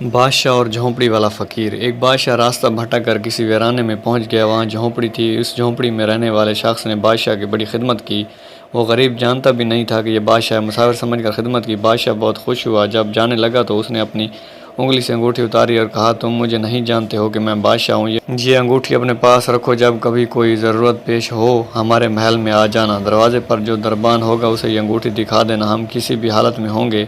بادشاہ اور جھونپڑی والا فقیر۔ ایک بادشاہ راستہ بھٹک کر کسی ویرانے میں پہنچ گیا۔ وہاں جھونپڑی تھی۔ اس جھونپڑی میں رہنے والے شخص نے بادشاہ کی بڑی خدمت کی۔ وہ غریب جانتا بھی نہیں تھا کہ یہ بادشاہ ہے۔ مسافر سمجھ کر خدمت کی۔ بادشاہ بہت خوش ہوا۔ جب جانے لگا تو اس نے اپنی انگلی سے انگوٹھی اتاری اور کہا، تم مجھے نہیں جانتے ہو کہ میں بادشاہ ہوں؟ یہ انگوٹھی اپنے پاس رکھو، جب کبھی کوئی ضرورت پیش ہو ہمارے محل میں آ جانا۔ دروازے پر جو دربان ہوگا اسے یہ انگوٹھی دکھا دینا، ہم کسی بھی حالت میں ہوں گے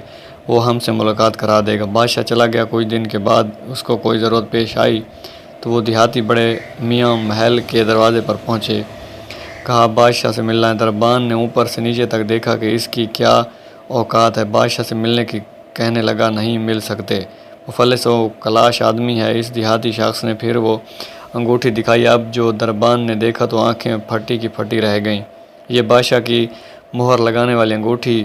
وہ ہم سے ملاقات کرا دے گا۔ بادشاہ چلا گیا۔ کچھ دن کے بعد اس کو کوئی ضرورت پیش آئی تو وہ دیہاتی بڑے میاں محل کے دروازے پر پہنچے۔ کہا، بادشاہ سے ملنا ہے۔ دربان نے اوپر سے نیچے تک دیکھا کہ اس کی کیا اوقات ہے۔ بادشاہ سے ملنے کی کہنے لگا، نہیں مل سکتے، مفلس و کلاش آدمی ہے۔ اس دیہاتی شخص نے پھر وہ انگوٹھی دکھائی۔ اب جو دربان نے دیکھا تو آنکھیں پھٹی کی پھٹی رہ گئیں۔ یہ بادشاہ کی مہر لگانے والی انگوٹھی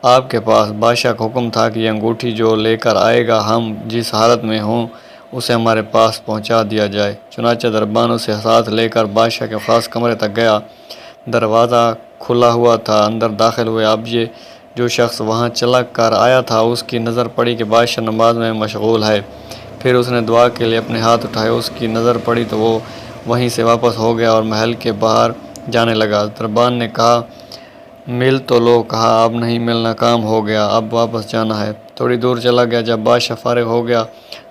آپ کے پاس۔ بادشاہ کا حکم تھا کہ یہ انگوٹھی جو لے کر آئے گا، ہم جس حالت میں ہوں اسے ہمارے پاس پہنچا دیا جائے۔ چنانچہ دربان اسے ساتھ لے کر بادشاہ کے خاص کمرے تک گیا۔ دروازہ کھلا ہوا تھا۔ اندر داخل ہوئے۔ اب یہ جو شخص وہاں چلا کر آیا تھا اس کی نظر پڑی کہ بادشاہ نماز میں مشغول ہے۔ پھر اس نے دعا کے لیے اپنے ہاتھ اٹھائے۔ اس کی نظر پڑی تو وہ وہیں سے واپس ہو گیا اور محل کے باہر جانے لگا۔ دربان نے کہا، مل تو لو۔ کہا، اب نہیں ملنا، کام ہو گیا، اب واپس جانا ہے۔ تھوڑی دور چلا گیا۔ جب بادشاہ فارغ ہو گیا،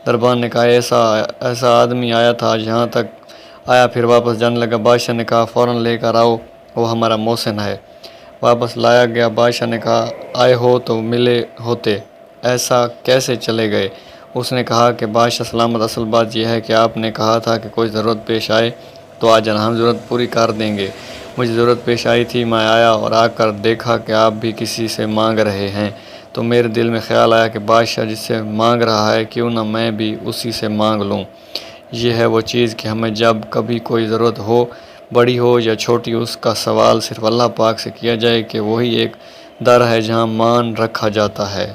دربان نے کہا، ایسا آدمی آیا تھا، آج یہاں تک آیا پھر واپس جانے لگا۔ بادشاہ نے کہا، فوراً لے کر آؤ، وہ ہمارا محسن ہے۔ واپس لایا گیا۔ بادشاہ نے کہا، آئے ہو تو ملے ہوتے، ایسا کیسے چلے گئے؟ اس نے کہا کہ بادشاہ سلامت، اصل بات یہ ہے کہ آپ نے کہا تھا کہ کوئی ضرورت پیش آئے تو آ جانا، ہم ضرورت پوری کر دیں گے۔ مجھے ضرورت پیش آئی تھی، میں آیا اور آ کر دیکھا کہ آپ بھی کسی سے مانگ رہے ہیں، تو میرے دل میں خیال آیا کہ بادشاہ جس سے مانگ رہا ہے کیوں نہ میں بھی اسی سے مانگ لوں۔ یہ ہے وہ چیز کہ ہمیں جب کبھی کوئی ضرورت ہو، بڑی ہو یا چھوٹی، اس کا سوال صرف اللہ پاک سے کیا جائے کہ وہی ایک در ہے جہاں مان رکھا جاتا ہے۔